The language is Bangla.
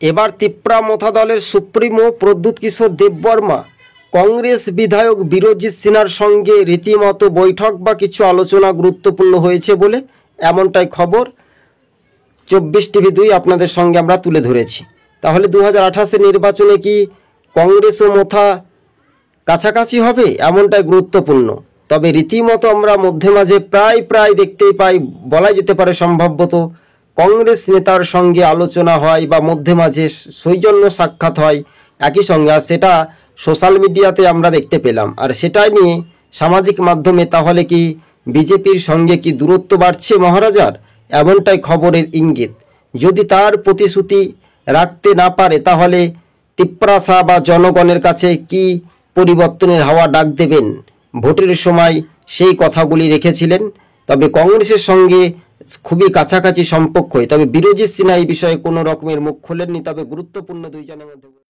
এবার তিপ্রা মথা দলের সুপ্রিমো প্রদ্যুৎ কিশোর দেববর্মা কংগ্রেস বিধায়ক বীরজিৎ সিনহার সঙ্গে রীতিমতো বৈঠক বা কিছু আলোচনা গুরুত্বপূর্ণ হয়েছে বলে এমনটাই খবর 24TV2 আপনাদের সঙ্গে আমরা তুলে ধরেছি। তাহলে 2028 নির্বাচনে কি কংগ্রেস ও মথা কাছাকাছি হবে, এমনটাই গুরুত্বপূর্ণ। তবে রীতিমতো আমরা মধ্যে মাঝে প্রায় দেখতেই পাই, বলা যেতে পারে সম্ভবত কংগ্রেস নেতার সঙ্গে আলোচনা হয় বা মধ্যে মাঝে সৌজন্য সাক্ষাৎ হয় একই সঙ্গে, আর সেটা সোশ্যাল মিডিয়াতে আমরা দেখতে পেলাম। আর সেটাই নিয়ে সামাজিক মাধ্যমে তাহলে কি বিজেপির সঙ্গে কি দূরত্ব বাড়ছে মহারাজার, এমনটাই খবরের ইঙ্গিত। যদি তার প্রতিশ্রুতি রাখতে না পারে তাহলে তিপ্রাসা বা জনগণের কাছে কি পরিবর্তনের হাওয়া ডাক দেবেন, ভোটের সময় সেই কথাগুলি রেখেছিলেন। তবে কংগ্রেসের সঙ্গে খুবই কাছাকাছি সম্পর্কই, তবে বীরজিৎ সিনহা এই বিষয়ে কোনো রকমের মুখ খোলেননি। তবে গুরুত্বপূর্ণ দুইজনের মধ্যে